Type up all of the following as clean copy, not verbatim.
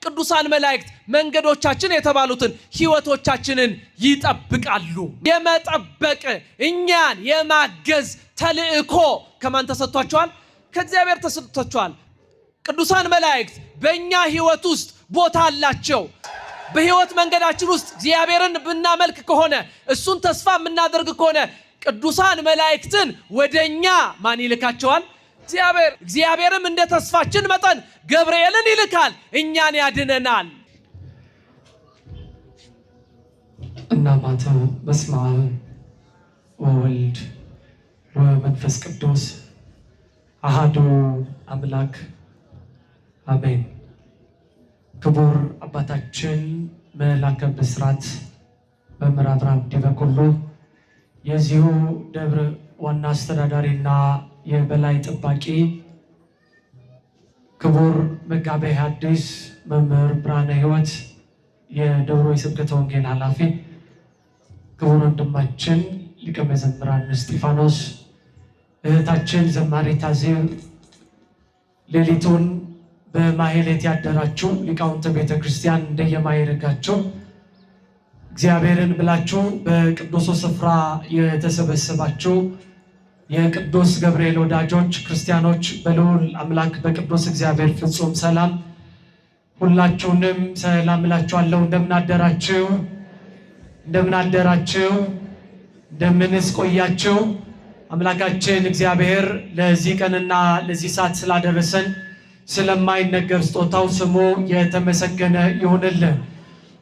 ቅዱሳን መላእክት መንገዶቻችን የተባሉትን ህይወቶቻችንን ይጠብቃሉ። የመጠበቅ እኛን የማገዝ ተልእኮ ከማን ተሰጥቷቸዋል? ከእግዚአብሔር ተሰጥቷቸዋል። ቅዱሳን መላእክት በእኛ ህይወት ውስጥ ቦታ አላቸው። በህይወት መንገዳችን ውስጥ እግዚአብሔርን ብናመልክ ከሆነ እሱን ተስፋ የምናደርግ ከሆነ ቅዱሳን መላእክትን ወደኛ ማን ይልካቸዋል? እግዚአብሔርም እንደ ተስፋችን መጠን ገብርኤልን ይልካል፣ እኛን ያድነናል። እናማተ በስመ አብ ወወልድ ወመንፈስ ቅዱስ አሐዱ አምላክ አሜን። ክቡር አባታችን መላከ ብስራት መምህር አብርሃም ዲበኩሉ የዚሁ ደብር ዋና አስተዳዳሪና የበላይ ጠባቂ፣ ክቡር መጋቤ ሐዲስ መምህር ብርሃነ ሕይወት የደብሩ የስብከተ ወንጌል ኃላፊ፣ ክቡር ወንድማችን ሊቀ መዘምራን እስጢፋኖስ፣ እህታችን ዘማሪት አዜብ፣ ሌሊቱን በማህሌት ያደራችሁ ሊቃውንተ ቤተ ክርስቲያን እንደየማይረጋችሁ እግዚአብሔርን ብላችሁ በቅዱሱ ስፍራ የተሰበሰባችሁ የቅዱስ ገብርኤል ወዳጆች ክርስቲያኖች በልዑል አምላክ በቅዱስ እግዚአብሔር ፍጹም ሰላም ሁላችሁንም ሰላም እላችኋለሁ። እንደምን አደራችሁ? እንደምንስ ቆያችሁ? አምላካችን እግዚአብሔር ለዚህ ቀንና ለዚህ ሰዓት ስላደረሰን ስለማይነገር ስጦታው ስሙ የተመሰገነ ይሁንልን።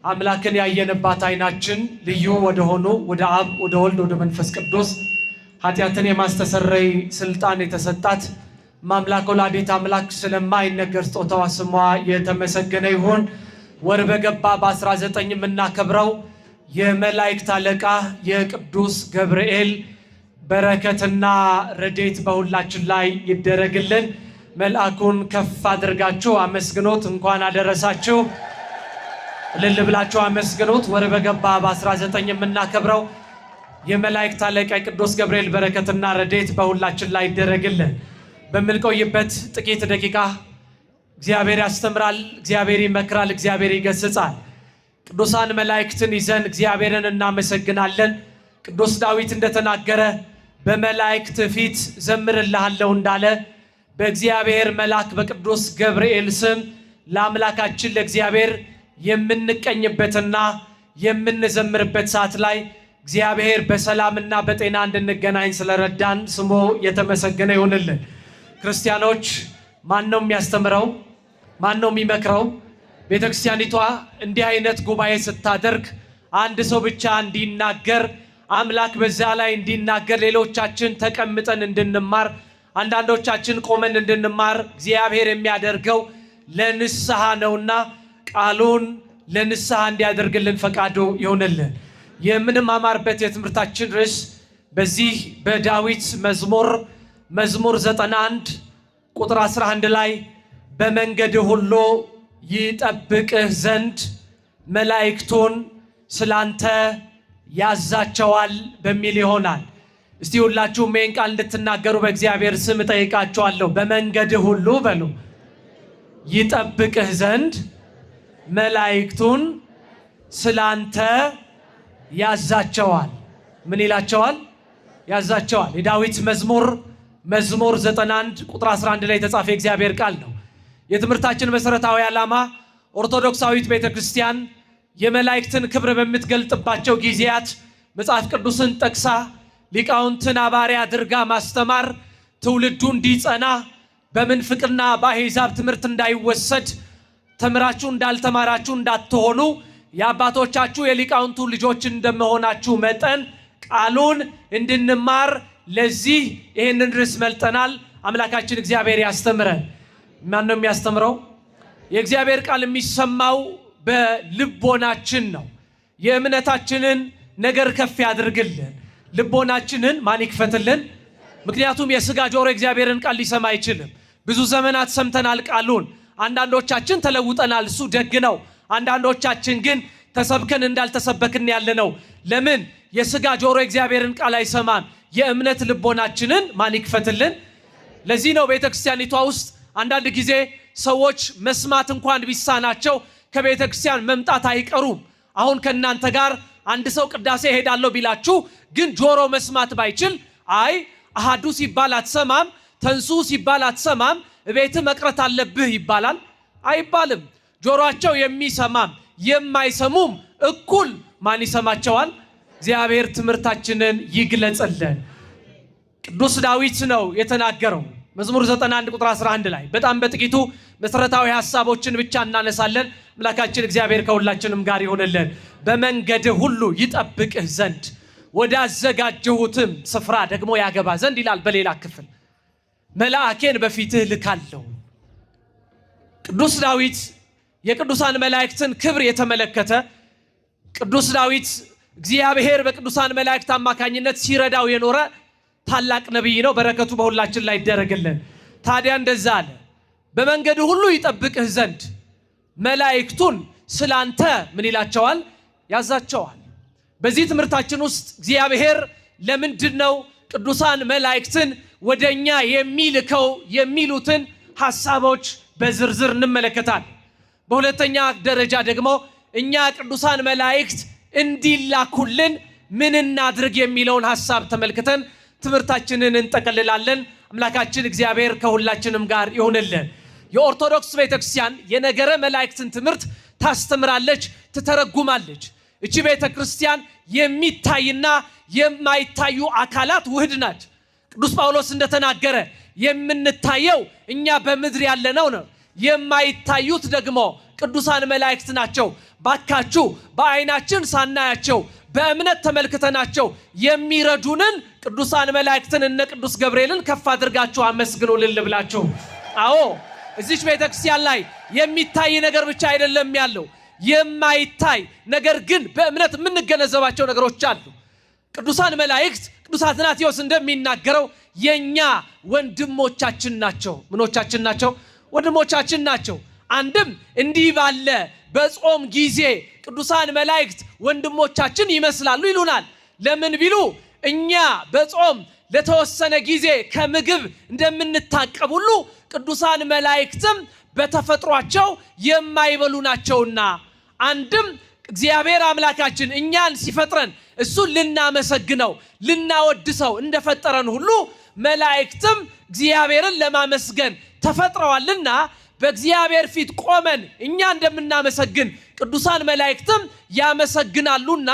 አምላክን ያየንባት ዓይናችን ልዩ ወደሆኑ ወደ አብ ወደ ወልድ ወደ መንፈስ ቅዱስ ኃጢአትን የማስተሰረይ ስልጣን የተሰጣት ማምላክ ወላዲት አምላክ ስለማይነገር ስጦታዋ ስሟ የተመሰገነ ይሁን። ወር በገባ በ19 የምናከብረው የመላእክት አለቃ የቅዱስ ገብርኤል በረከትና ረድኤት በሁላችን ላይ ይደረግልን። መልአኩን ከፍ አድርጋችሁ አመስግኖት። እንኳን አደረሳችሁ እልል ብላችሁ አመስግኖት። ወር በገባ በ19 የምናከብረው የመላእክት አለቃ ቅዱስ ገብርኤል በረከትና ረድኤት በሁላችን ላይ ይደረግልን። በምንቆይበት ጥቂት ደቂቃ እግዚአብሔር ያስተምራል፣ እግዚአብሔር ይመክራል፣ እግዚአብሔር ይገስጻል። ቅዱሳን መላእክትን ይዘን እግዚአብሔርን እናመሰግናለን። ቅዱስ ዳዊት እንደተናገረ በመላእክት ፊት ዘምርልሃለሁ እንዳለ በእግዚአብሔር መልአክ በቅዱስ ገብርኤል ስም ለአምላካችን ለእግዚአብሔር የምንቀኝበትና የምንዘምርበት ሰዓት ላይ እግዚአብሔር በሰላምና በጤና እንድንገናኝ ስለረዳን ስሙ የተመሰገነ ይሁንልን። ክርስቲያኖች፣ ማን ነው የሚያስተምረው? ማን ነው የሚመክረው? ቤተክርስቲያኒቷ እንዲህ አይነት ጉባኤ ስታደርግ አንድ ሰው ብቻ እንዲናገር አምላክ በዛ ላይ እንዲናገር ሌሎቻችን ተቀምጠን እንድንማር አንዳንዶቻችን ቆመን እንድንማር እግዚአብሔር የሚያደርገው ለንስሐ ነውና ቃሉን ለንስሐ እንዲያደርግልን ፈቃዱ ይሁንልን። የምንማማርበት የትምህርታችን ርዕስ በዚህ በዳዊት መዝሙር 91 ቁጥር 11 ላይ በመንገድ ሁሉ ይጠብቅህ ዘንድ መላእክቱን ስላንተ ያዛቸዋል በሚል ይሆናል። እስቲ ሁላችሁም ይህን ቃል እንድትናገሩ በእግዚአብሔር ስም እጠይቃችኋለሁ። በመንገድ ሁሉ በሉ ይጠብቅህ ዘንድ መላእክቱን ስላንተ ያዛቸዋል። ምን ይላቸዋል? ያዛቸዋል። የዳዊት መዝሙር 91 ቁጥር 11 ላይ የተጻፈ እግዚአብሔር ቃል ነው። የትምህርታችን መሰረታዊ ዓላማ ኦርቶዶክሳዊት ቤተክርስቲያን የመላእክትን ክብር በምትገልጥባቸው ጊዜያት መጽሐፍ ቅዱስን ጠቅሳ ሊቃውንትን አባሪ አድርጋ ማስተማር፣ ትውልዱ እንዲጸና፣ በምንፍቅና በአሕዛብ ትምህርት እንዳይወሰድ፣ ተምራችሁ እንዳልተማራችሁ እንዳትሆኑ የአባቶቻችሁ የሊቃውንቱ ልጆች እንደመሆናችሁ መጠን ቃሉን እንድንማር ለዚህ ይህንን ርዕስ መልጠናል። አምላካችን እግዚአብሔር ያስተምረን። ማን ነው የሚያስተምረው? የእግዚአብሔር ቃል የሚሰማው በልቦናችን ነው። የእምነታችንን ነገር ከፍ ያድርግልን። ልቦናችንን ማን ይክፈትልን? ምክንያቱም የሥጋ ጆሮ እግዚአብሔርን ቃል ሊሰማ አይችልም። ብዙ ዘመናት ሰምተናል ቃሉን። አንዳንዶቻችን ተለውጠናል፣ እሱ ደግ ነው። አንዳንዶቻችን ግን ተሰብከን እንዳልተሰበክን ያለ ነው። ለምን? የሥጋ ጆሮ እግዚአብሔርን ቃል አይሰማም። የእምነት ልቦናችንን ማን ይክፈትልን? ለዚህ ነው ቤተክርስቲያኒቷ ውስጥ አንዳንድ ጊዜ ሰዎች መስማት እንኳን ቢሳናቸው ከቤተ ክርስቲያን መምጣት አይቀሩም። አሁን ከእናንተ ጋር አንድ ሰው ቅዳሴ ሄዳለሁ ቢላችሁ ግን ጆሮ መስማት ባይችል አይ አሃዱ ሲባል አትሰማም፣ ተንሱ ሲባል አትሰማም፣ እቤት መቅረት አለብህ ይባላል? አይባልም። ጆሮአቸው የሚሰማም የማይሰሙም እኩል ማን ይሰማቸዋል? እግዚአብሔር ትምህርታችንን ይግለጽልን። ቅዱስ ዳዊት ነው የተናገረው መዝሙር 91 ቁጥር 11 ላይ። በጣም በጥቂቱ መሰረታዊ ሐሳቦችን ብቻ እናነሳለን። አምላካችን እግዚአብሔር ከሁላችንም ጋር ይሆንልን። በመንገድህ ሁሉ ይጠብቅህ ዘንድ ወዳዘጋጀሁትም ስፍራ ደግሞ ያገባ ዘንድ ይላል በሌላ ክፍል። መልአኬን በፊትህ ልካለሁ። ቅዱስ ዳዊት የቅዱሳን መላእክትን ክብር የተመለከተ ቅዱስ ዳዊት እግዚአብሔር በቅዱሳን መላእክት አማካኝነት ሲረዳው የኖረ ታላቅ ነቢይ ነው። በረከቱ በሁላችን ላይ ይደረግልን። ታዲያ እንደዛ አለ፣ በመንገድ ሁሉ ይጠብቅህ ዘንድ መላእክቱን ስላንተ ምን ይላቸዋል? ያዛቸዋል። በዚህ ትምህርታችን ውስጥ እግዚአብሔር ለምንድነው ቅዱሳን መላእክትን ወደኛ የሚልከው የሚሉትን ሐሳቦች በዝርዝር እንመለከታለን። በሁለተኛ ደረጃ ደግሞ እኛ ቅዱሳን መላእክት እንዲላኩልን ምን እናድርግ የሚለውን ሐሳብ ተመልክተን ትምህርታችንን እንጠቀልላለን። አምላካችን እግዚአብሔር ከሁላችንም ጋር ይሁንልን። የኦርቶዶክስ ቤተክርስቲያን የነገረ መላእክትን ትምህርት ታስተምራለች፣ ትተረጉማለች። እቺ ቤተክርስቲያን የሚታይና የማይታዩ አካላት ውህድ ናት። ቅዱስ ጳውሎስ እንደተናገረ የምንታየው እኛ በምድር ያለነው ነው፣ የማይታዩት ደግሞ ቅዱሳን መላእክት ናቸው። ባካችሁ በአይናችን ሳናያቸው በእምነት ተመልክተናቸው የሚረዱንን ቅዱሳን መላእክትን እነ ቅዱስ ገብርኤልን ከፍ አድርጋችሁ አመስግኑልን ልብላችሁ። አዎ እዚች ቤተክርስቲያን ላይ የሚታይ ነገር ብቻ አይደለም ያለው፣ የማይታይ ነገር ግን በእምነት የምንገነዘባቸው ነገሮች አሉ። ቅዱሳን መላእክት ቅዱስ አትናቴዎስ እንደሚናገረው የኛ ወንድሞቻችን ናቸው። ምኖቻችን ናቸው? ወንድሞቻችን ናቸው። አንድም እንዲህ ባለ በጾም ጊዜ ቅዱሳን መላእክት ወንድሞቻችን ይመስላሉ ይሉናል። ለምን ቢሉ እኛ በጾም ለተወሰነ ጊዜ ከምግብ እንደምንታቀብ ሁሉ ቅዱሳን መላእክትም በተፈጥሯቸው የማይበሉ ናቸውና፣ አንድም እግዚአብሔር አምላካችን እኛን ሲፈጥረን እሱን ልናመሰግነው ልናወድሰው እንደፈጠረን ሁሉ መላእክትም እግዚአብሔርን ለማመስገን ተፈጥረዋልና በእግዚአብሔር ፊት ቆመን እኛ እንደምናመሰግን ቅዱሳን መላእክትም ያመሰግናሉና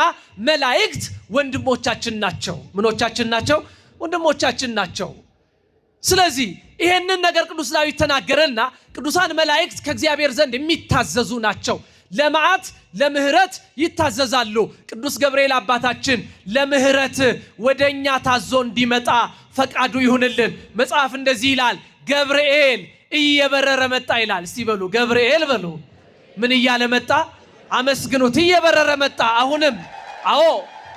መላእክት ወንድሞቻችን ናቸው። ምኖቻችን ናቸው? ወንድሞቻችን ናቸው። ስለዚህ ይሄንን ነገር ቅዱስ ዳዊት ተናገረና ቅዱሳን መላእክት ከእግዚአብሔር ዘንድ የሚታዘዙ ናቸው። ለመዓት ለምህረት ይታዘዛሉ። ቅዱስ ገብርኤል አባታችን ለምህረት ወደኛ ታዞ እንዲመጣ ፈቃዱ ይሁንልን። መጽሐፍ እንደዚህ ይላል፣ ገብርኤል እየበረረ መጣ ይላል። እስቲ በሉ ገብርኤል በሉ። ምን እያለ መጣ? አመስግኑት። እየበረረ መጣ። አሁንም አዎ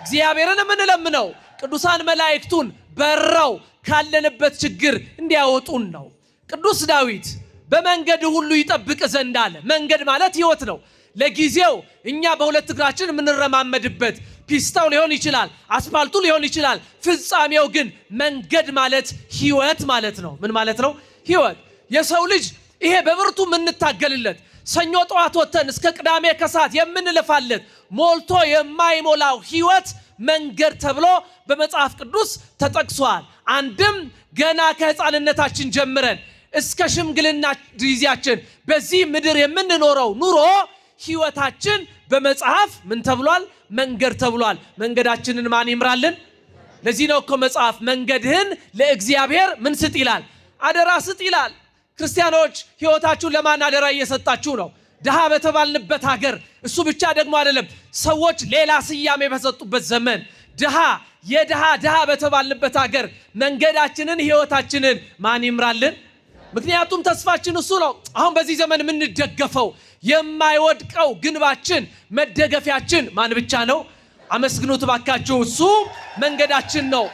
እግዚአብሔርን የምንለምነው ቅዱሳን መላእክቱን በረው ካለንበት ችግር እንዲያወጡን ነው። ቅዱስ ዳዊት በመንገድ ሁሉ ይጠብቅ ዘንድ አለ። መንገድ ማለት ሕይወት ነው። ለጊዜው እኛ በሁለት እግራችን የምንረማመድበት ፒስታው ሊሆን ይችላል፣ አስፋልቱ ሊሆን ይችላል። ፍጻሜው ግን መንገድ ማለት ሕይወት ማለት ነው። ምን ማለት ነው? ሕይወት። የሰው ልጅ ይሄ በብርቱ የምንታገልለት ሰኞ ጠዋት ወተን እስከ ቅዳሜ ከሰዓት የምንለፋለት ሞልቶ የማይሞላው ሕይወት መንገድ ተብሎ በመጽሐፍ ቅዱስ ተጠቅሷል። አንድም ገና ከሕፃንነታችን ጀምረን እስከ ሽምግልና ጊዜያችን በዚህ ምድር የምንኖረው ኑሮ ሕይወታችን በመጽሐፍ ምን ተብሏል? መንገድ ተብሏል። መንገዳችንን ማን ይምራልን? ለዚህ ነው እኮ መጽሐፍ መንገድህን ለእግዚአብሔር ምን ስጥ ይላል? አደራ ስጥ ይላል። ክርስቲያኖች ሕይወታችሁን ለማን አደራ እየሰጣችሁ ነው? ድሃ በተባልንበት ሀገር፣ እሱ ብቻ ደግሞ አይደለም፣ ሰዎች ሌላ ስያሜ በሰጡበት ዘመን የድሃ በተባልንበት ሀገር መንገዳችንን ሕይወታችንን ማን ይምራልን? ምክንያቱም ተስፋችን እሱ ነው። አሁን በዚህ ዘመን የምንደገፈው የማይወድቀው ግንባችን መደገፊያችን ማን ብቻ ነው? አመስግኑት ባካችሁ። እሱ መንገዳችን ነው።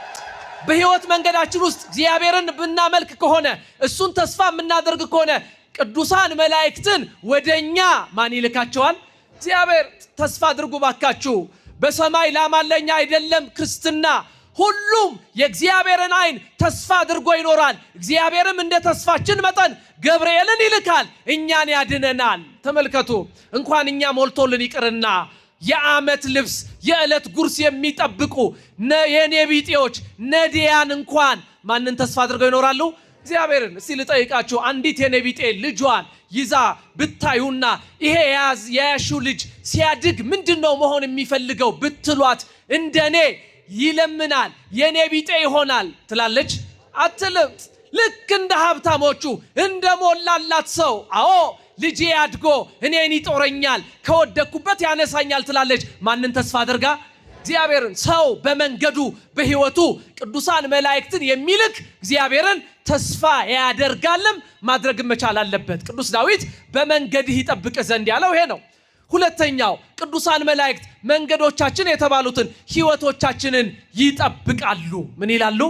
በሕይወት መንገዳችን ውስጥ እግዚአብሔርን ብናመልክ ከሆነ እሱን ተስፋ የምናደርግ ከሆነ ቅዱሳን መላእክትን ወደኛ ማን ይልካቸዋል? እግዚአብሔር። ተስፋ አድርጉ ባካችሁ። በሰማይ ላማለኛ አይደለም ክርስትና ሁሉም የእግዚአብሔርን ዓይን ተስፋ አድርጎ ይኖራል። እግዚአብሔርም እንደ ተስፋችን መጠን ገብርኤልን ይልካል፣ እኛን ያድነናል። ተመልከቱ፣ እንኳን እኛ ሞልቶልን ይቅርና የዓመት ልብስ የዕለት ጉርስ የሚጠብቁ የኔ ቢጤዎች ነዲያን እንኳን ማንን ተስፋ አድርገው ይኖራሉ? እግዚአብሔርን። እስቲ ልጠይቃችሁ፣ አንዲት የኔ ቢጤ ልጇን ይዛ ብታዩና ይሄ የያሽው ልጅ ሲያድግ ምንድነው መሆን የሚፈልገው ብትሏት እንደኔ ይለምናል፣ የኔ ቢጤ ይሆናል ትላለች? አትልም። ልክ እንደ ሀብታሞቹ እንደ ሞላላት ሰው አዎ ልጄ አድጎ እኔን ይጦረኛል፣ ከወደኩበት ያነሳኛል ትላለች። ማንን ተስፋ አድርጋ? እግዚአብሔርን። ሰው በመንገዱ በህይወቱ ቅዱሳን መላእክትን የሚልክ እግዚአብሔርን ተስፋ ያደርጋልም ማድረግም መቻል አለበት። ቅዱስ ዳዊት በመንገድህ ይጠብቅ ዘንድ ያለው ይሄ ነው። ሁለተኛው ቅዱሳን መላእክት መንገዶቻችን የተባሉትን ህይወቶቻችንን ይጠብቃሉ። ምን ይላሉ?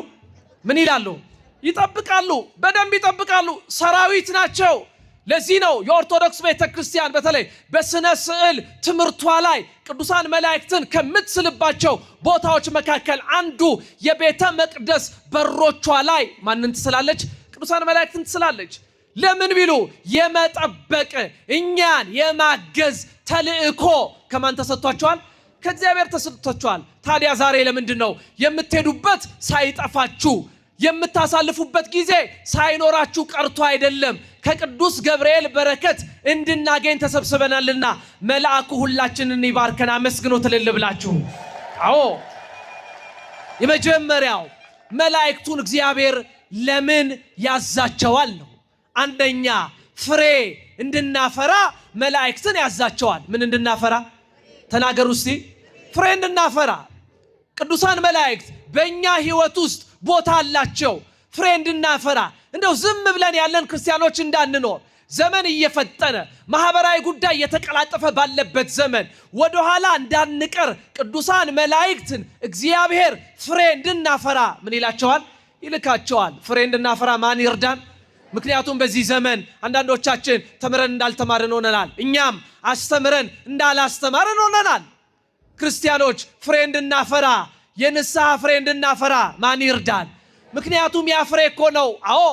ምን ይላሉ? ይጠብቃሉ። በደንብ ይጠብቃሉ። ሰራዊት ናቸው። ለዚህ ነው የኦርቶዶክስ ቤተክርስቲያን በተለይ በስነ ስዕል ትምህርቷ ላይ ቅዱሳን መላእክትን ከምትስልባቸው ቦታዎች መካከል አንዱ የቤተ መቅደስ በሮቿ ላይ ማንን ትስላለች? ቅዱሳን መላእክትን ትስላለች። ለምን ቢሉ የመጠበቅ እኛን የማገዝ ተልእኮ ከማን ተሰጥቷቸዋል? ከእግዚአብሔር ተሰጥቷቸዋል። ታዲያ ዛሬ ለምንድን ነው የምትሄዱበት ሳይጠፋችሁ የምታሳልፉበት ጊዜ ሳይኖራችሁ ቀርቶ አይደለም፣ ከቅዱስ ገብርኤል በረከት እንድናገኝ ተሰብስበናልና መልአኩ ሁላችንን ይባርከን። አመስግኖ ትልል ብላችሁ። አዎ የመጀመሪያው መላእክቱን እግዚአብሔር ለምን ያዛቸዋል ነው። አንደኛ ፍሬ እንድናፈራ መላእክትን ያዛቸዋል። ምን እንድናፈራ? ተናገሩ እስቲ። ፍሬ እንድናፈራ። ቅዱሳን መላእክት በእኛ ህይወት ውስጥ ቦታ አላቸው። ፍሬ እንድናፈራ እንደው ዝም ብለን ያለን ክርስቲያኖች እንዳንኖር ዘመን እየፈጠነ ማህበራዊ ጉዳይ እየተቀላጠፈ ባለበት ዘመን ወደኋላ እንዳንቀር ቅዱሳን መላእክትን እግዚአብሔር ፍሬ እንድናፈራ ምን ይላቸዋል? ይልካቸዋል። ፍሬ እንድናፈራ ማን ይርዳን? ምክንያቱም በዚህ ዘመን አንዳንዶቻችን ተምረን እንዳልተማርን ሆነናል። እኛም አስተምረን እንዳላስተማርን ሆነናል። ክርስቲያኖች ፍሬ እንድናፈራ የንስሐ ፍሬ እንድናፈራ ማን ይርዳን? ምክንያቱም ያ ፍሬ እኮ ነው አዎ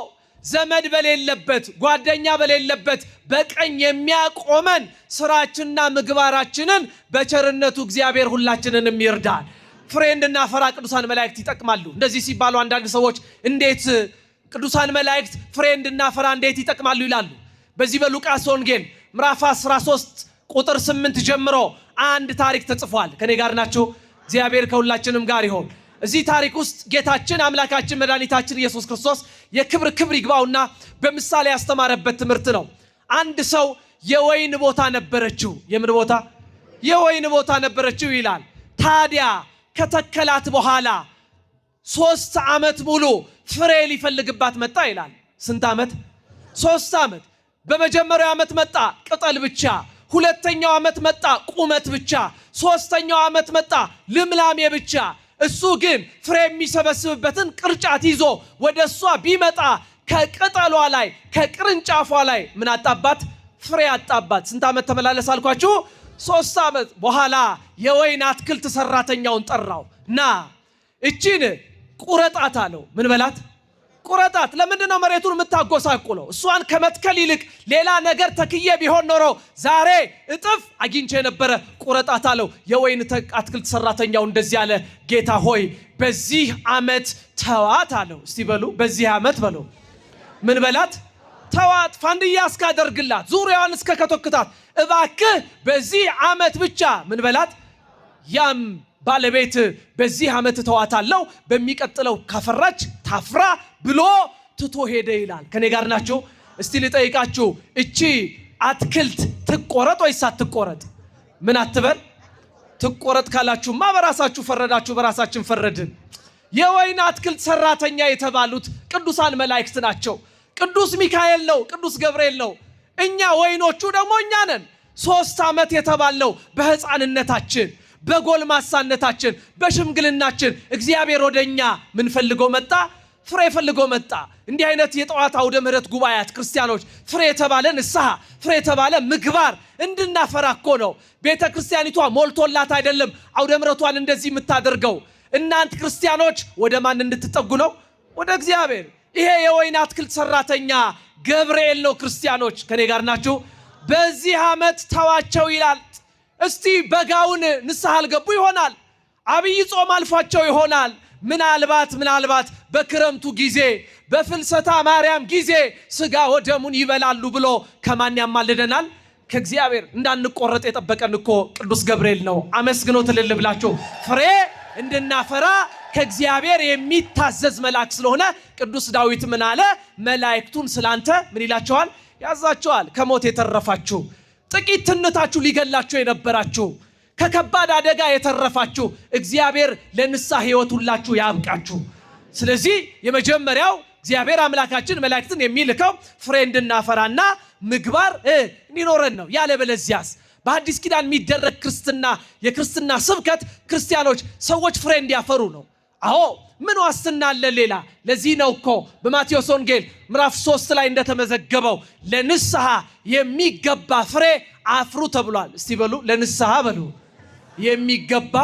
ዘመድ በሌለበት ጓደኛ በሌለበት በቀኝ የሚያቆመን ስራችንና ምግባራችንን በቸርነቱ እግዚአብሔር ሁላችንንም ይርዳን። ፍሬ እንድናፈራ ቅዱሳን መላእክት ይጠቅማሉ። እንደዚህ ሲባሉ አንዳንድ ሰዎች እንዴት ቅዱሳን መላእክት ፍሬ እንድናፈራ እንዴት ይጠቅማሉ ይላሉ። በዚህ በሉቃስ ወንጌል ምዕራፍ 13 ቁጥር 8 ጀምሮ አንድ ታሪክ ተጽፏል። ከኔ ጋር ናችሁ? እግዚአብሔር ከሁላችንም ጋር ይሁን። እዚህ ታሪክ ውስጥ ጌታችን አምላካችን መድኃኒታችን ኢየሱስ ክርስቶስ የክብር ይግባውና በምሳሌ ያስተማረበት ትምህርት ነው። አንድ ሰው የወይን ቦታ ነበረችው። የምን ቦታ? የወይን ቦታ ነበረችው ይላል። ታዲያ ከተከላት በኋላ 3 ዓመት ሙሉ ፍሬ ሊፈልግባት መጣ ይላል። ስንት ዓመት? 3 ዓመት። በመጀመሪያው ዓመት መጣ ቅጠል ብቻ፣ ሁለተኛው ዓመት መጣ ቁመት ብቻ፣ ሶስተኛው ዓመት መጣ ልምላሜ ብቻ። እሱ ግን ፍሬ የሚሰበስብበትን ቅርጫት ይዞ ወደ እሷ ቢመጣ ከቅጠሏ ላይ ከቅርንጫፏ ላይ ምን አጣባት? ፍሬ አጣባት። ስንት ዓመት ተመላለስ አልኳችሁ? 3 ዓመት። በኋላ የወይን አትክልት ሰራተኛውን ጠራው። ና እቺን ቁረጣት አለው። ምን በላት? ቁረጣት። ለምንድን ነው መሬቱን የምታጎሳቁለው? እሷን ከመትከል ይልቅ ሌላ ነገር ተክዬ ቢሆን ኖሮ ዛሬ እጥፍ አግኝቼ ነበረ። ቁረጣት አለው። የወይን አትክልት ሰራተኛው እንደዚህ አለ፣ ጌታ ሆይ በዚህ ዓመት ተዋት አለው። እስቲ በሉ በዚህ ዓመት በሉ። ምን በላት? ተዋት። ፋንድያ እስካደርግላት ዙሪያዋን እስከከተክታት እባክህ በዚህ ዓመት ብቻ ምን በላት? ያም ባለቤት በዚህ ዓመት ተዋታለው፣ በሚቀጥለው ካፈራች ታፍራ ብሎ ትቶ ሄደ ይላል። ከኔ ጋር ናችሁ? እስቲ ልጠይቃችሁ፣ እቺ አትክልት ትቆረጥ ወይስ አትቆረጥ? ምን አትበል? ትቆረጥ ካላችሁማ በራሳችሁ ፈረዳችሁ፣ በራሳችን ፈረድን። የወይን አትክልት ሰራተኛ የተባሉት ቅዱሳን መላእክት ናቸው። ቅዱስ ሚካኤል ነው፣ ቅዱስ ገብርኤል ነው። እኛ ወይኖቹ ደግሞ እኛ ነን። 3 ዓመት የተባለው በህፃንነታችን በጎልማሳነታችን በሽምግልናችን እግዚአብሔር ወደኛ ምን ፈልጎ መጣ? ፍሬ ፈልጎ መጣ። እንዲህ አይነት የጠዋት አውደ ምሕረት ጉባኤያት ክርስቲያኖች ፍሬ የተባለ ንስሐ፣ ፍሬ የተባለ ምግባር እንድናፈራ እኮ ነው። ቤተ ክርስቲያኒቷ ሞልቶላት አይደለም አውደ ምሕረቷን እንደዚህ የምታደርገው። እናንተ ክርስቲያኖች ወደ ማን እንድትጠጉ ነው? ወደ እግዚአብሔር። ይሄ የወይን አትክልት ሰራተኛ ገብርኤል ነው። ክርስቲያኖች ከኔ ጋር ናችሁ? በዚህ ዓመት ተዋቸው ይላል። እስቲ በጋውን ንስሐ አልገቡ ይሆናል። አብይ ጾም አልፏቸው ይሆናል። ምናልባት በክረምቱ ጊዜ በፍልሰታ ማርያም ጊዜ ስጋ ወደሙን ይበላሉ ብሎ ከማን ያማልደናል? ከእግዚአብሔር። እንዳንቆረጥ የጠበቀን እኮ ቅዱስ ገብርኤል ነው። አመስግኖት እልል ብላችሁ ፍሬ እንድናፈራ ከእግዚአብሔር የሚታዘዝ መልአክ ስለሆነ ቅዱስ ዳዊት ምን አለ? መላእክቱን ስላንተ ምን ይላቸዋል? ያዛቸዋል። ከሞት የተረፋችሁ፣ ጥቂት ትንታችሁ ሊገላችሁ የነበራችሁ፣ ከከባድ አደጋ የተረፋችሁ እግዚአብሔር ለንስሐ ሕይወት ሁላችሁ ያብቃችሁ። ስለዚህ የመጀመሪያው እግዚአብሔር አምላካችን መላእክትን የሚልከው ፍሬ እንድናፈራና ምግባር እንዲኖረን ነው። ያለበለዚያስ በአዲስ ኪዳን የሚደረግ ክርስትና የክርስትና ስብከት ክርስቲያኖች ሰዎች ፍሬ እንዲያፈሩ ነው። አዎ ምን ዋስትና አለ ሌላ? ለዚህ ነው እኮ በማቴዎስ ወንጌል ምዕራፍ 3 ላይ እንደተመዘገበው ለንስሐ የሚገባ ፍሬ አፍሩ ተብሏል። እስቲ በሉ ለንስሐ በሉ የሚገባ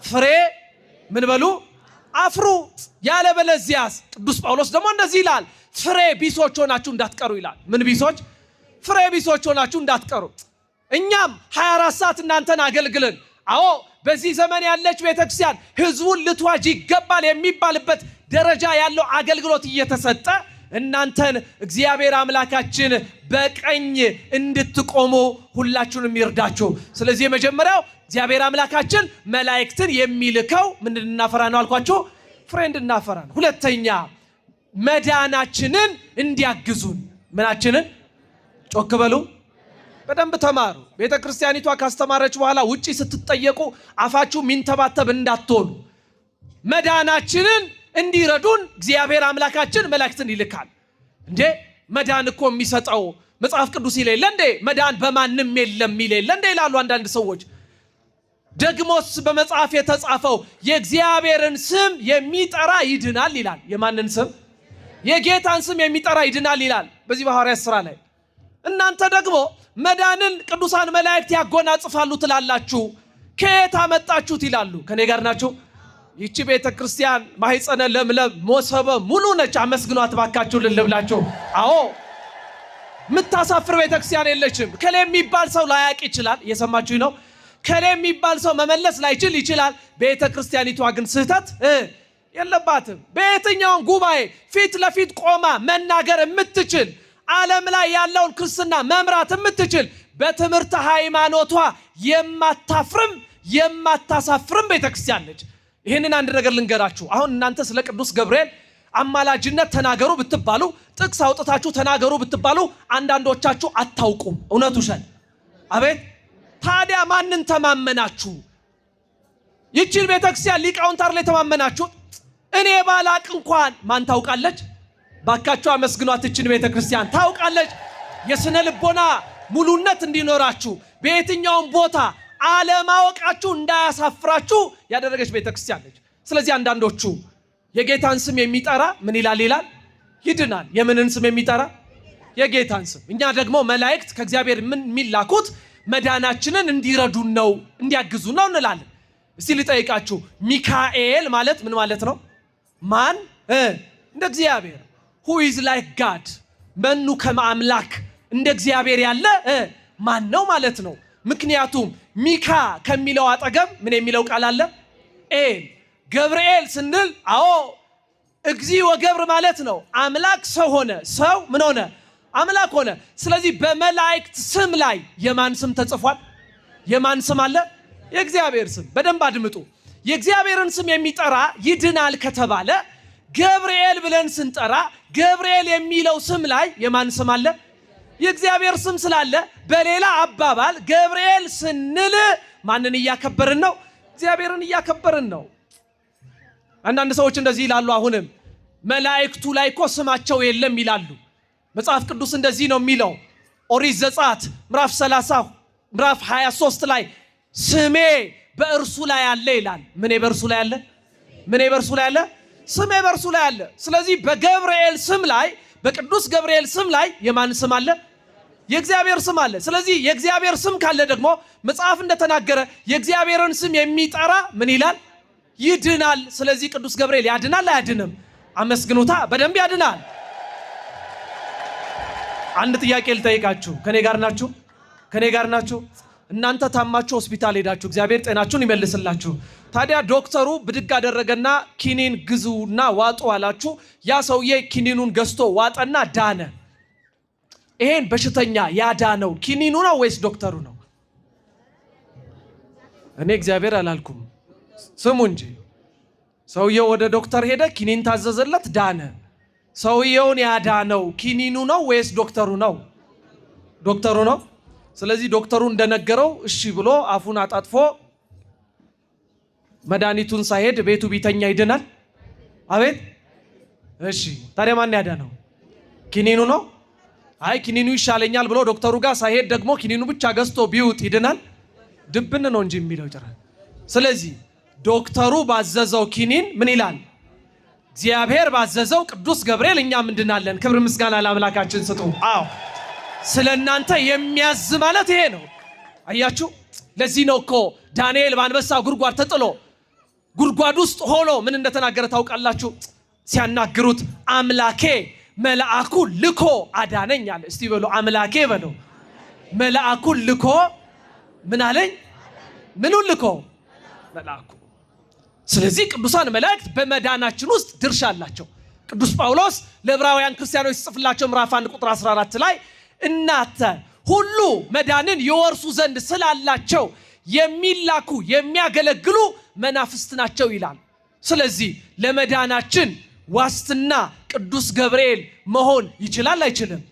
ፍሬ ምን በሉ አፍሩ። ያለበለዚያስ ቅዱስ ጳውሎስ ደግሞ እንደዚህ ይላል፣ ፍሬ ቢሶች ሆናችሁ እንዳትቀሩ ይላል። ምን ቢሶች? ፍሬ ቢሶች ሆናችሁ እንዳትቀሩ። እኛም 24 ሰዓት እናንተን አገልግለን፣ አዎ በዚህ ዘመን ያለች ቤተክርስቲያን ህዝቡን ልትዋጅ ይገባል የሚባልበት ደረጃ ያለው አገልግሎት እየተሰጠ እናንተን እግዚአብሔር አምላካችን በቀኝ እንድትቆሙ ሁላችሁንም ይርዳችሁ። ስለዚህ የመጀመሪያው እግዚአብሔር አምላካችን መላእክትን የሚልከው ምን እንድናፈራ ነው አልኳችሁ? ፍሬ እንድናፈራ ነው። ሁለተኛ መዳናችንን እንዲያግዙን። ምናችንን? ጮክ በሉ፣ በደንብ ተማሩ። ቤተ ክርስቲያኒቷ ካስተማረች በኋላ ውጪ ስትጠየቁ አፋችሁ ሚንተባተብ እንዳትሆኑ። መዳናችንን እንዲረዱን እግዚአብሔር አምላካችን መላእክትን ይልካል። እንዴ መዳን እኮ የሚሰጠው መጽሐፍ ቅዱስ ይሌለ እንዴ? መዳን በማንም የለም ይሌለ እንዴ ይላሉ አንዳንድ ሰዎች። ደግሞስ በመጽሐፍ የተጻፈው የእግዚአብሔርን ስም የሚጠራ ይድናል ይላል። የማንን ስም? የጌታን ስም የሚጠራ ይድናል ይላል በዚህ በሐዋርያት ሥራ ላይ። እናንተ ደግሞ መዳንን ቅዱሳን መላእክት ያጎናጽፋሉ ትላላችሁ፣ ከየት አመጣችሁት ይላሉ። ከኔ ጋር ናችሁ? ይቺ ቤተ ክርስቲያን ማህፀነ ለምለም ሞሰበ ሙሉ ነች። አመስግኗት ባካችሁ ልልብላችሁ። አዎ የምታሳፍር ቤተ ክርስቲያን የለችም። ከሌ የሚባል ሰው ላያቅ ይችላል። እየሰማችሁኝ ነው? ከሌ የሚባል ሰው መመለስ ላይችል ይችላል። ቤተ ክርስቲያኒቷ ግን ስህተት የለባትም። በየትኛውን ጉባኤ ፊት ለፊት ቆማ መናገር የምትችል፣ ዓለም ላይ ያለውን ክርስትና መምራት የምትችል፣ በትምህርት ሃይማኖቷ የማታፍርም የማታሳፍርም ቤተ ክርስቲያን ነች። ይህንን አንድ ነገር ልንገራችሁ። አሁን እናንተ ስለ ቅዱስ ገብርኤል አማላጅነት ተናገሩ ብትባሉ፣ ጥቅስ አውጥታችሁ ተናገሩ ብትባሉ አንዳንዶቻችሁ አታውቁም። እውነቱ ሸን አቤት። ታዲያ ማንን ተማመናችሁ? ይችን ቤተክርስቲያን ሊቃውንት አይደል የተማመናችሁ? እኔ ባላቅ እንኳን ማን ታውቃለች? ባካችሁ አመስግኗት። ይችን ቤተክርስቲያን ታውቃለች። የስነ ልቦና ሙሉነት እንዲኖራችሁ በየትኛውም ቦታ አለማወቃችሁ እንዳያሳፍራችሁ ያደረገች ቤተክርስቲያን ነች። ስለዚህ አንዳንዶቹ የጌታን ስም የሚጠራ ምን ይላል ይድናል። የምንን ስም የሚጠራ? የጌታን ስም። እኛ ደግሞ መላእክት ከእግዚአብሔር ምን የሚላኩት መዳናችንን እንዲረዱን ነው እንዲያግዙ ነው እንላለን። እስቲ ልጠይቃችሁ፣ ሚካኤል ማለት ምን ማለት ነው? ማን እንደ እግዚአብሔር? who is like God? መኑ ከማምላክ እንደ እግዚአብሔር ያለ ማን ነው ማለት ነው። ምክንያቱም ሚካ ከሚለው አጠገብ ምን የሚለው ቃል አለ? ኤል። ገብርኤል ስንል አዎ እግዚ ወገብር ማለት ነው። አምላክ ሰው ሆነ። ሰው ምን ሆነ? አምላክ ሆነ። ስለዚህ በመላእክት ስም ላይ የማን ስም ተጽፏል? የማን ስም አለ? የእግዚአብሔር ስም። በደንብ አድምጡ። የእግዚአብሔርን ስም የሚጠራ ይድናል ከተባለ ገብርኤል ብለን ስንጠራ ገብርኤል የሚለው ስም ላይ የማን ስም አለ? የእግዚአብሔር ስም ስላለ፣ በሌላ አባባል ገብርኤል ስንል ማንን እያከበርን ነው? እግዚአብሔርን እያከበርን ነው። አንዳንድ ሰዎች እንደዚህ ይላሉ። አሁንም መላእክቱ ላይ እኮ ስማቸው የለም ይላሉ። መጽሐፍ ቅዱስ እንደዚህ ነው የሚለው። ኦሪት ዘጸአት ምዕራፍ 30 ምዕራፍ 23 ላይ ስሜ በእርሱ ላይ አለ ይላል። ምን በእርሱ ላይ አለ? ምን በእርሱ ላይ አለ? ስሜ በእርሱ ላይ አለ። ስለዚህ በገብርኤል ስም ላይ በቅዱስ ገብርኤል ስም ላይ የማን ስም አለ? የእግዚአብሔር ስም አለ። ስለዚህ የእግዚአብሔር ስም ካለ ደግሞ መጽሐፍ እንደተናገረ የእግዚአብሔርን ስም የሚጠራ ምን ይላል? ይድናል። ስለዚህ ቅዱስ ገብርኤል ያድናል አያድንም? አመስግኑታ። በደንብ ያድናል። አንድ ጥያቄ ልጠይቃችሁ። ከኔ ጋር ናችሁ? ከኔ ጋር ናችሁ? እናንተ ታማችሁ ሆስፒታል ሄዳችሁ እግዚአብሔር ጤናችሁን ይመልስላችሁ። ታዲያ ዶክተሩ ብድግ አደረገና ኪኒን ግዙና ዋጡ አላችሁ። ያ ሰውዬ ኪኒኑን ገዝቶ ዋጠና ዳነ። ይሄን በሽተኛ ያዳነው ኪኒኑ ነው ወይስ ዶክተሩ ነው? እኔ እግዚአብሔር አላልኩም፣ ስሙ እንጂ። ሰውየው ወደ ዶክተር ሄደ፣ ኪኒን ታዘዘለት፣ ዳነ። ሰውየውን ያዳነው ኪኒኑ ነው ወይስ ዶክተሩ ነው? ዶክተሩ ነው። ስለዚህ ዶክተሩ እንደነገረው እሺ ብሎ አፉን አጣጥፎ መድኃኒቱን ሳይሄድ ቤቱ ቢተኛ ይድናል? አቤት። እሺ ታዲያ ማን ያዳነው? ኪኒኑ ነው? አይ ኪኒኑ ይሻለኛል ብሎ ዶክተሩ ጋር ሳይሄድ ደግሞ ኪኒኑ ብቻ ገዝቶ ቢውጥ ይድናል? ድብን ነው እንጂ የሚለው ጭራሽ። ስለዚህ ዶክተሩ ባዘዘው ኪኒን ምን ይላል? እግዚአብሔር ባዘዘው ቅዱስ ገብርኤል እኛም እንድናለን። ክብር ምስጋና ለአምላካችን ስጡ። አዎ ስለ እናንተ የሚያዝ ማለት ይሄ ነው። አያችሁ፣ ለዚህ ነው እኮ ዳንኤል በአንበሳ ጉድጓድ ተጥሎ ጉድጓድ ውስጥ ሆኖ ምን እንደተናገረ ታውቃላችሁ? ሲያናግሩት አምላኬ መልአኩን ልኮ አዳነኝ አለ። እስቲ በሉ አምላኬ በሉ። መልአኩን ልኮ ምን አለኝ? ምኑን ልኮ? መልአኩ። ስለዚህ ቅዱሳን መላእክት በመዳናችን ውስጥ ድርሻ አላቸው። ቅዱስ ጳውሎስ ለዕብራውያን ክርስቲያኖች ሲጽፍላቸው ምዕራፍ 1 ቁጥር 14 ላይ እናንተ ሁሉ መዳንን የወርሱ ዘንድ ስላላቸው የሚላኩ የሚያገለግሉ መናፍስት ናቸው ይላል። ስለዚህ ለመዳናችን ዋስትና ቅዱስ ገብርኤል መሆን ይችላል አይችልም?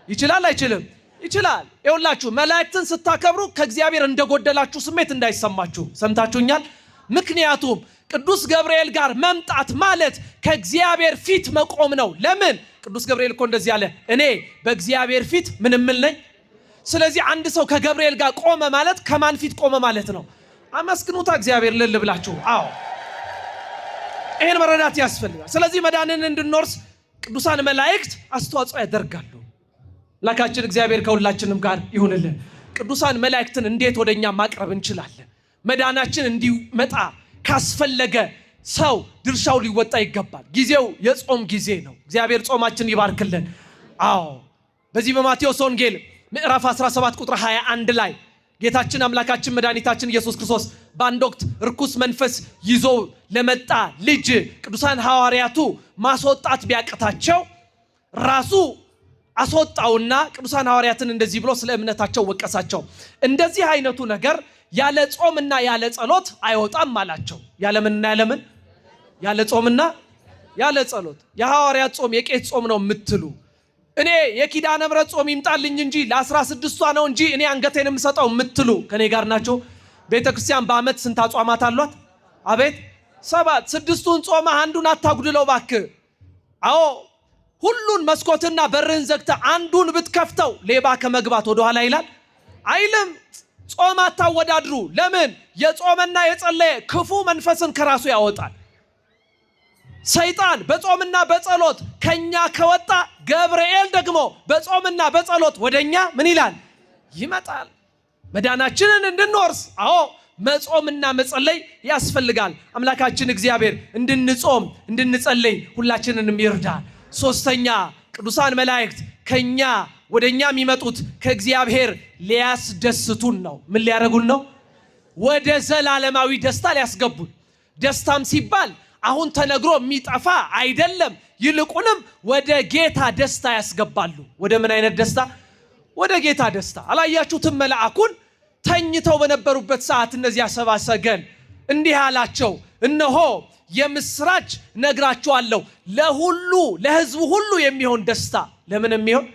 ይችላል አይችልም? ይችላል። ይኸውላችሁ መላእክትን ስታከብሩ ከእግዚአብሔር እንደጎደላችሁ ስሜት እንዳይሰማችሁ። ሰምታችሁኛል? ምክንያቱም ቅዱስ ገብርኤል ጋር መምጣት ማለት ከእግዚአብሔር ፊት መቆም ነው። ለምን? ቅዱስ ገብርኤል እኮ እንደዚህ አለ፣ እኔ በእግዚአብሔር ፊት ምን እምል ነኝ። ስለዚህ አንድ ሰው ከገብርኤል ጋር ቆመ ማለት ከማን ፊት ቆመ ማለት ነው? አመስግኑታ እግዚአብሔር ልል ብላችሁ። አዎ ይህን መረዳት ያስፈልጋል። ስለዚህ መዳንን እንድንወርስ ቅዱሳን መላእክት አስተዋጽኦ ያደርጋሉ። ላካችን እግዚአብሔር ከሁላችንም ጋር ይሁንልን። ቅዱሳን መላእክትን እንዴት ወደኛ ማቅረብ እንችላለን? መዳናችን እንዲመጣ ካስፈለገ ሰው ድርሻው ሊወጣ ይገባል። ጊዜው የጾም ጊዜ ነው። እግዚአብሔር ጾማችን ይባርክልን። አዎ በዚህ በማቴዎስ ወንጌል ምዕራፍ 17 ቁጥር 21 ላይ ጌታችን አምላካችን መድኃኒታችን ኢየሱስ ክርስቶስ በአንድ ወቅት ርኩስ መንፈስ ይዞ ለመጣ ልጅ ቅዱሳን ሐዋርያቱ ማስወጣት ቢያቅታቸው ራሱ አስወጣውና ቅዱሳን ሐዋርያትን እንደዚህ ብሎ ስለ እምነታቸው ወቀሳቸው። እንደዚህ አይነቱ ነገር ያለ ጾምና ያለ ጸሎት አይወጣም አላቸው። ያለምንና ያለምን? ያለ ጾምና ያለ ጸሎት። የሐዋርያት ጾም የቄስ ጾም ነው የምትሉ፣ እኔ የኪዳነ ምሕረት ጾም ይምጣልኝ እንጂ ለ16ቷ ነው እንጂ እኔ አንገቴን የምሰጠው የምትሉ ከኔ ጋር ናቸው። ቤተክርስቲያን በዓመት ስንት አጽዋማት አሏት? አቤት 7። 6ቱን ጾመ አንዱን አታጉድለው ባክህ። አዎ ሁሉን መስኮትና በርህን ዘግተህ አንዱን ብትከፍተው ሌባ ከመግባት ወደኋላ ይላል አይልም። ጾም አታወዳድሩ። ለምን? የጾመና የጸለየ ክፉ መንፈስን ከራሱ ያወጣል። ሰይጣን በጾምና በጸሎት ከኛ ከወጣ ገብርኤል ደግሞ በጾምና በጸሎት ወደኛ ምን ይላል? ይመጣል። መዳናችንን እንድንወርስ አዎ መጾምና መጸለይ ያስፈልጋል። አምላካችን እግዚአብሔር እንድንጾም እንድንጸለይ ሁላችንንም ይርዳል። ሶስተኛ ቅዱሳን መላእክት ከኛ ወደኛ የሚመጡት ከእግዚአብሔር ሊያስደስቱን ነው። ምን ሊያደርጉን ነው? ወደ ዘላለማዊ ደስታ ሊያስገቡን። ደስታም ሲባል አሁን ተነግሮ የሚጠፋ አይደለም። ይልቁንም ወደ ጌታ ደስታ ያስገባሉ። ወደ ምን አይነት ደስታ? ወደ ጌታ ደስታ። አላያችሁትም? መልአኩን ተኝተው በነበሩበት ሰዓት እነዚያ ሰብአ ሰገል እንዲህ አላቸው፣ እነሆ የምስራች ነግራችኋለሁ ለሁሉ ለሕዝቡ ሁሉ የሚሆን ደስታ። ለምን የሚሆን?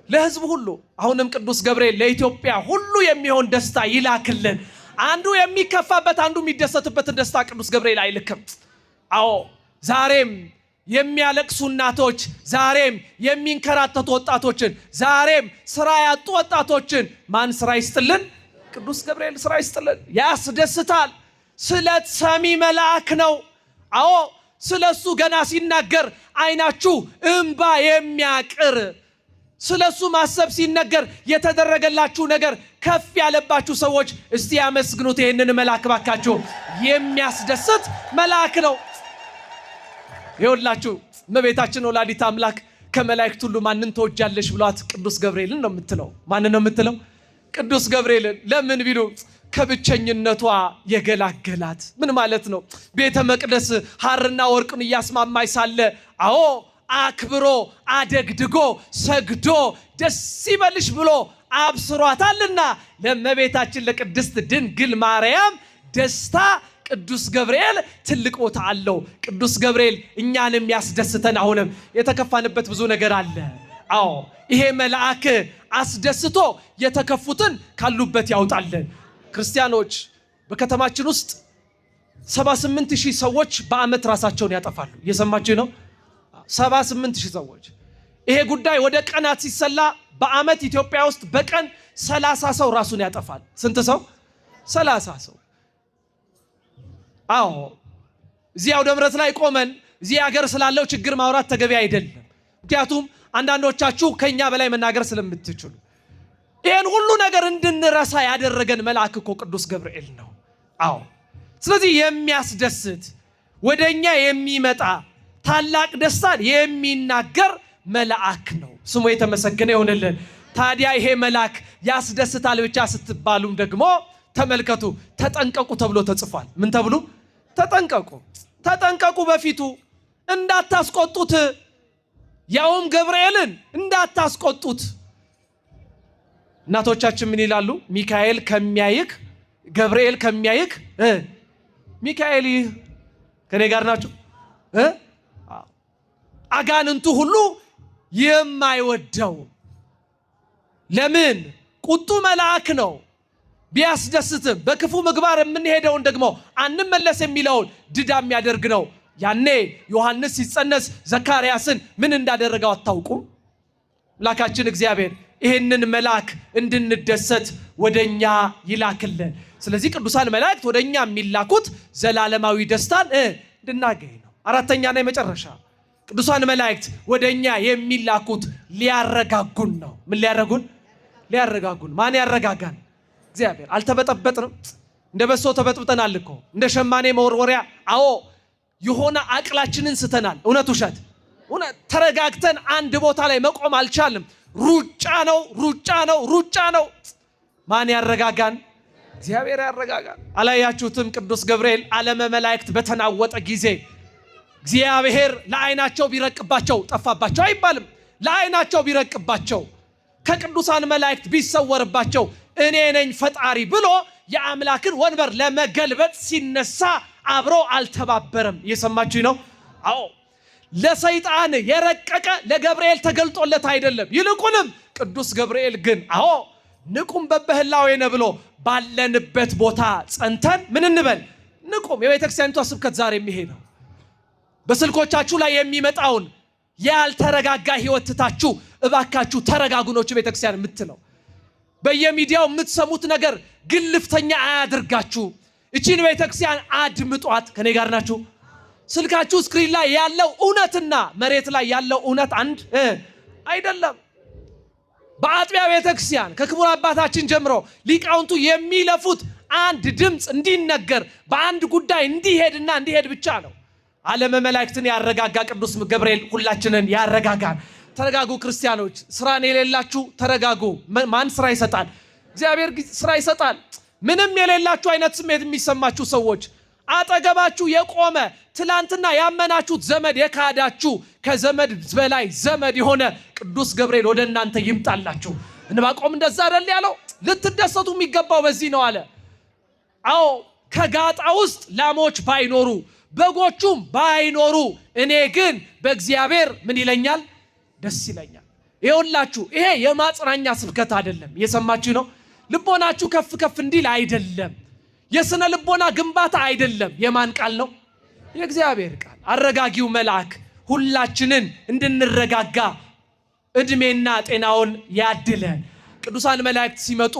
ለሕዝቡ ሁሉ። አሁንም ቅዱስ ገብርኤል ለኢትዮጵያ ሁሉ የሚሆን ደስታ ይላክልን። አንዱ የሚከፋበት አንዱ የሚደሰትበትን ደስታ ቅዱስ ገብርኤል አይልክም። አዎ ዛሬም የሚያለቅሱ እናቶች፣ ዛሬም የሚንከራተቱ ወጣቶችን፣ ዛሬም ስራ ያጡ ወጣቶችን ማን ስራ ይስጥልን? ቅዱስ ገብርኤል ስራ ይስጥልን። ያስደስታል። ስለት ሰሚ መልአክ ነው። አዎ ስለሱ ገና ሲናገር አይናችሁ እንባ የሚያቅር ስለሱ ማሰብ ሲነገር የተደረገላችሁ ነገር ከፍ ያለባችሁ ሰዎች እስቲ ያመስግኑት ይሄንን መልአክ ባካችሁ። የሚያስደስት መልአክ ነው። ይኸውላችሁ እመቤታችን ወላዲተ አምላክ ከመላእክት ሁሉ ማንን ትወጃለሽ ብሏት ቅዱስ ገብርኤልን ነው የምትለው። ማንን ነው የምትለው? ቅዱስ ገብርኤልን። ለምን ቢሉ ከብቸኝነቷ የገላገላት። ምን ማለት ነው? ቤተ መቅደስ ሐርና ወርቅን እያስማማይ ሳለ አዎ አክብሮ አደግድጎ ሰግዶ ደስ ይበልሽ ብሎ አብስሯታልና ለእመቤታችን ለቅድስት ድንግል ማርያም ደስታ ቅዱስ ገብርኤል ትልቅ ቦታ አለው። ቅዱስ ገብርኤል እኛንም ያስደስተን። አሁንም የተከፋንበት ብዙ ነገር አለ። አዎ ይሄ መልአክ አስደስቶ የተከፉትን ካሉበት ያውጣልን። ክርስቲያኖች በከተማችን ውስጥ 78,000 ሰዎች በአመት ራሳቸውን ያጠፋሉ። እየሰማችሁ ነው? 78,000 ሰዎች። ይሄ ጉዳይ ወደ ቀናት ሲሰላ በአመት ኢትዮጵያ ውስጥ በቀን 30 ሰው ራሱን ያጠፋል። ስንት ሰው? 30 ሰው። አዎ እዚህ አውደ ምሕረት ላይ ቆመን እዚህ ሀገር ስላለው ችግር ማውራት ተገቢ አይደለም። ምክንያቱም አንዳንዶቻችሁ ከኛ በላይ መናገር ስለምትችሉ ይሄን ሁሉ ነገር እንድንረሳ ያደረገን መልአክ እኮ ቅዱስ ገብርኤል ነው። አዎ ስለዚህ የሚያስደስት ወደኛ የሚመጣ ታላቅ ደስታን የሚናገር መልአክ ነው። ስሙ የተመሰገነ ይሁንልን። ታዲያ ይሄ መልአክ ያስደስታል ብቻ ስትባሉም ደግሞ ተመልከቱ፣ ተጠንቀቁ ተብሎ ተጽፏል። ምን ተብሎ? ተጠንቀቁ። ተጠንቀቁ በፊቱ እንዳታስቆጡት፣ ያውም ገብርኤልን እንዳታስቆጡት። እናቶቻችን ምን ይላሉ? ሚካኤል ከሚያይክ ገብርኤል ከሚያይክ ሚካኤል ይህ ከኔ ጋር ናቸው። አጋንንቱ ሁሉ የማይወደው ለምን? ቁጡ መልአክ ነው። ቢያስደስትም በክፉ ምግባር የምንሄደውን ደግሞ አንመለስ የሚለውን ድዳ የሚያደርግ ነው። ያኔ ዮሐንስ ሲጸነስ ዘካርያስን ምን እንዳደረገው አታውቁም? አምላካችን እግዚአብሔር ይህንን መልአክ እንድንደሰት ወደኛ ይላክልን። ስለዚህ ቅዱሳን መላእክት ወደኛ የሚላኩት ዘላለማዊ ደስታን እንድናገኝ ነው። አራተኛና የመጨረሻ ቅዱሳን መላእክት ወደኛ የሚላኩት ሊያረጋጉን ነው። ምን ሊያረጉን? ሊያረጋጉን። ማን ያረጋጋን? እግዚአብሔር። አልተበጠበጥንም። እንደ በሶ ተበጥብጠናል እኮ እንደ ሸማኔ መወርወሪያ። አዎ የሆነ አቅላችንን ስተናል። እውነት ውሸት? እውነት። ተረጋግተን አንድ ቦታ ላይ መቆም አልቻልም። ሩጫ ነው፣ ሩጫ ነው፣ ሩጫ ነው። ማን ያረጋጋን? እግዚአብሔር ያረጋጋን። አላያችሁትም? ቅዱስ ገብርኤል ዓለመ መላእክት በተናወጠ ጊዜ እግዚአብሔር ለዓይናቸው ቢረቅባቸው ጠፋባቸው አይባልም። ለዓይናቸው ቢረቅባቸው ከቅዱሳን መላእክት ቢሰወርባቸው እኔ ነኝ ፈጣሪ ብሎ የአምላክን ወንበር ለመገልበጥ ሲነሳ አብሮ አልተባበረም። እየሰማችሁ ነው? አዎ ለሰይጣን የረቀቀ ለገብርኤል ተገልጦለት አይደለም። ይልቁንም ቅዱስ ገብርኤል ግን አዎ ንቁም በበህላዌነ ብሎ ባለንበት ቦታ ጸንተን ምን እንበል? ንቁም። የቤተክርስቲያኒቷ ስብከት ዛሬ የሚሄደው በስልኮቻችሁ ላይ የሚመጣውን ያልተረጋጋ ህይወት ትታችሁ እባካችሁ ተረጋጉኖች ቤተክርስቲያን የምትለው በየሚዲያው የምትሰሙት ነገር ግልፍተኛ አያድርጋችሁ። እቺን ቤተክርስቲያን አድምጧት። ከኔ ጋር ናችሁ? ስልካችሁ ስክሪን ላይ ያለው እውነትና መሬት ላይ ያለው እውነት አንድ አይደለም። በአጥቢያ ቤተክርስቲያን ከክቡር አባታችን ጀምሮ ሊቃውንቱ የሚለፉት አንድ ድምፅ እንዲነገር በአንድ ጉዳይ እንዲሄድና እንዲሄድ ብቻ ነው። ዓለመ መላእክትን ያረጋጋ ቅዱስ ገብርኤል ሁላችንን ያረጋጋል። ተረጋጉ ክርስቲያኖች። ስራን የሌላችሁ ተረጋጉ። ማን ስራ ይሰጣል? እግዚአብሔር ስራ ይሰጣል። ምንም የሌላችሁ አይነት ስሜት የሚሰማችሁ ሰዎች አጠገባችሁ የቆመ ትላንትና ያመናችሁት ዘመድ የካዳችሁ ከዘመድ በላይ ዘመድ የሆነ ቅዱስ ገብርኤል ወደ እናንተ ይምጣላችሁ። እንባቆም እንደዛ አይደል ያለው? ልትደሰቱ የሚገባው በዚህ ነው አለ። አዎ ከጋጣ ውስጥ ላሞች ባይኖሩ በጎቹም ባይኖሩ እኔ ግን በእግዚአብሔር ምን ይለኛል? ደስ ይለኛል። ይኸውላችሁ ይሄ የማጽናኛ ስብከት አይደለም። እየሰማችሁ ነው? ልቦናችሁ ከፍ ከፍ እንዲል አይደለም። የስነ ልቦና ግንባታ አይደለም። የማን ቃል ነው? የእግዚአብሔር ቃል። አረጋጊው መልአክ ሁላችንን እንድንረጋጋ እድሜና ጤናውን ያድለን። ቅዱሳን መላእክት ሲመጡ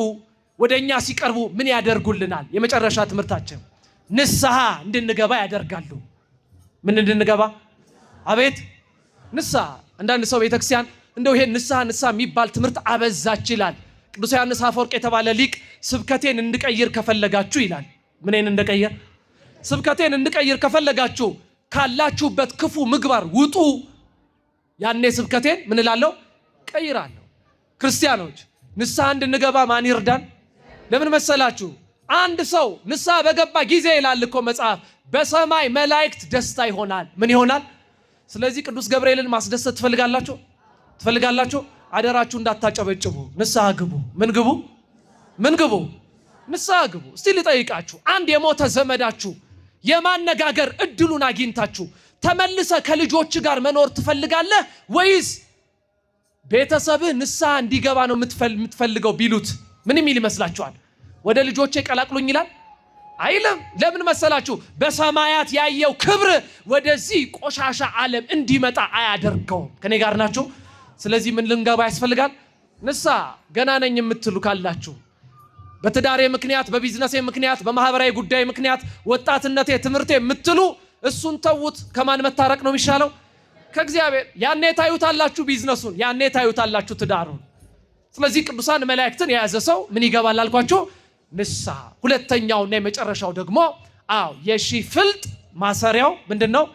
ወደኛ ሲቀርቡ ምን ያደርጉልናል? የመጨረሻ ትምህርታችን ንስሐ እንድንገባ ያደርጋሉ። ምን እንድንገባ? አቤት ንስሐ። አንዳንድ ሰው ቤተክርስቲያን እንደው ይሄ ንስሐ የሚባል ትምህርት አበዛች ይላል ቅዱስ ዮሐንስ አፈወርቅ የተባለ ሊቅ። ስብከቴን እንድቀይር ከፈለጋችሁ ይላል። ምንን እንድቀይር? ስብከቴን እንድቀይር ከፈለጋችሁ ካላችሁበት ክፉ ምግባር ውጡ። ያኔ ስብከቴን ምን እላለሁ? ቀይራለሁ። ክርስቲያኖች ንስሐ እንድንገባ ማን ይርዳን? ለምን መሰላችሁ? አንድ ሰው ንስሐ በገባ ጊዜ ይላል እኮ መጽሐፍ፣ በሰማይ መላእክት ደስታ ይሆናል። ምን ይሆናል? ስለዚህ ቅዱስ ገብርኤልን ማስደሰት ትፈልጋላችሁ? አደራችሁ እንዳታጨበጭቡ፣ ንስሐ ግቡ። ምን ግቡ? ንስሐ ግቡ። እስቲ ልጠይቃችሁ፣ አንድ የሞተ ዘመዳችሁ የማነጋገር እድሉን አግኝታችሁ ተመልሰ ከልጆች ጋር መኖር ትፈልጋለህ ወይስ ቤተሰብህ ንስሐ እንዲገባ ነው የምትፈልገው ቢሉት ምን የሚል ይመስላችኋል? ወደ ልጆቼ ቀላቅሉኝ ይላል አይልም። ለምን መሰላችሁ? በሰማያት ያየው ክብር ወደዚህ ቆሻሻ ዓለም እንዲመጣ አያደርገውም። ከኔ ጋር ናችሁ? ስለዚህ ምን ልንገባ ያስፈልጋል? ንስሐ። ገና ነኝ የምትሉ ካላችሁ በትዳሬ ምክንያት፣ በቢዝነሴ ምክንያት፣ በማህበራዊ ጉዳይ ምክንያት፣ ወጣትነቴ፣ ትምህርቴ የምትሉ እሱን ተዉት። ከማን መታረቅ ነው የሚሻለው? ከእግዚአብሔር። ያኔ ታዩታላችሁ ቢዝነሱን፣ ያኔ ታዩታላችሁ ትዳሩን። ስለዚህ ቅዱሳን መላእክትን የያዘ ሰው ምን ይገባል አልኳችሁ? ንስሐ። ሁለተኛውና የመጨረሻው ደግሞ የሺህ ፍልጥ ማሰሪያው ምንድነው?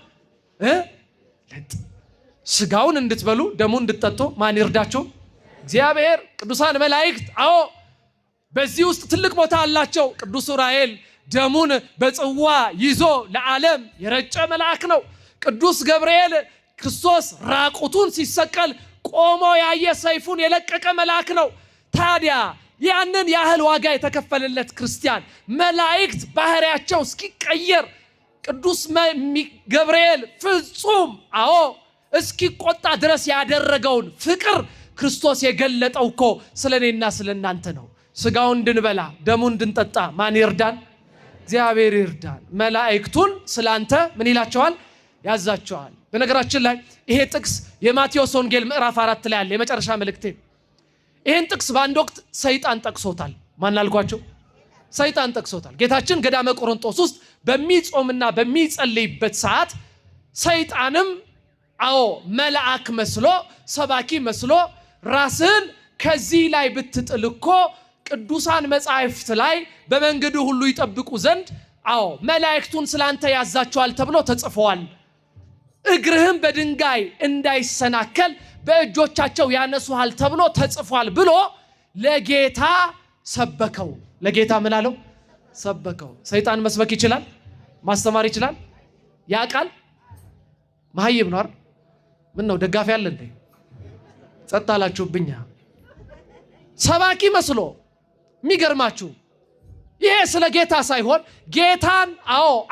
ስጋውን እንድትበሉ ደሙን እንድትጠጡ ማን ይርዳችሁ? እግዚአብሔር። ቅዱሳን መላእክት በዚህ ውስጥ ትልቅ ቦታ አላቸው። ቅዱስ ዑራኤል ደሙን በጽዋ ይዞ ለዓለም የረጨ መልአክ ነው። ቅዱስ ገብርኤል ክርስቶስ ራቁቱን ሲሰቀል ቆሞ ያየ ሰይፉን የለቀቀ መልአክ ነው። ታዲያ ያንን ያህል ዋጋ የተከፈለለት ክርስቲያን መላእክት ባህሪያቸው እስኪቀየር ቅዱስ ገብርኤል ፍጹም እስኪቆጣ ድረስ ያደረገውን ፍቅር ክርስቶስ የገለጠው እኮ ስለኔና ስለናንተ ነው። ስጋውን እንድንበላ ደሙን እንድንጠጣ ማን ይርዳን? እግዚአብሔር ይርዳን። መላእክቱን ስላንተ ምን ይላቸዋል? ያዛቸዋል። በነገራችን ላይ ይሄ ጥቅስ የማቴዎስ ወንጌል ምዕራፍ 4 ላይ ያለ የመጨረሻ መልእክቴ። ይሄን ጥቅስ በአንድ ወቅት ሰይጣን ጠቅሶታል። ማን አልኳቸው? ሰይጣን ጠቅሶታል። ጌታችን ገዳመ ቆሮንጦስ ውስጥ በሚጾምና በሚጸልይበት ሰዓት ሰይጣንም መልአክ መስሎ ሰባኪ መስሎ ራስን ከዚህ ላይ ብትጥል እኮ ቅዱሳን መጻሕፍት ላይ በመንገዱ ሁሉ ይጠብቁ ዘንድ መላእክቱን ስላንተ ያዛቸዋል ተብሎ ተጽፈዋል፣ እግርህም በድንጋይ እንዳይሰናከል በእጆቻቸው ያነሱሃል ተብሎ ተጽፏል ብሎ ለጌታ ሰበከው። ለጌታ ምን አለው? ሰበከው። ሰይጣን መስበክ ይችላል? ማስተማር ይችላል? ያውቃል? መሀይም ነው አይደል? ምን ነው ደጋፊ አለ እንዴ? ጸጥ አላችሁብኛ። ሰባኪ መስሎ የሚገርማችሁ ይሄ ስለ ጌታ ሳይሆን ጌታን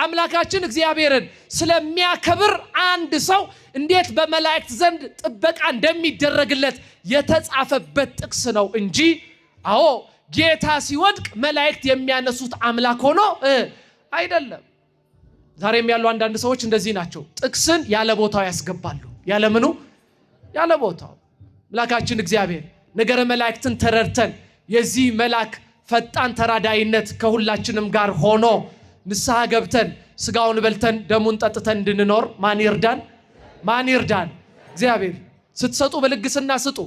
አምላካችን እግዚአብሔርን ስለሚያከብር አንድ ሰው እንዴት በመላእክት ዘንድ ጥበቃ እንደሚደረግለት የተጻፈበት ጥቅስ ነው እንጂ ጌታ ሲወድቅ መላእክት የሚያነሱት አምላክ ሆኖ አይደለም። ዛሬም ያሉ አንዳንድ ሰዎች እንደዚህ ናቸው። ጥቅስን ያለ ቦታው ያስገባሉ። ያለ ምኑ? ያለ ቦታው። አምላካችን እግዚአብሔር ነገረ መላእክትን ተረድተን የዚህ መልአክ ፈጣን ተራዳይነት ከሁላችንም ጋር ሆኖ ንስሐ ገብተን ስጋውን በልተን ደሙን ጠጥተን እንድንኖር ማን ይርዳን? ማን ይርዳን? እግዚአብሔር። ስትሰጡ በልግስና ስጡ።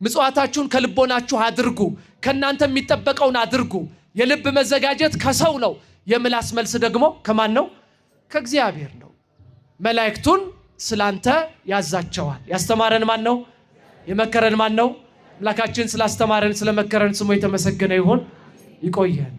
ምጽዋታችሁን ከልቦናችሁ አድርጉ። ከናንተ የሚጠበቀውን አድርጉ። የልብ መዘጋጀት ከሰው ነው። የምላስ መልስ ደግሞ ከማን ነው? ከእግዚአብሔር ነው። መላእክቱን ስላንተ ያዛቸዋል። ያስተማረን ማን ነው? የመከረን ማን ነው? አምላካችን ስላስተማረን ስለመከረን ስሙ የተመሰገነ ይሁን። ይቆየን።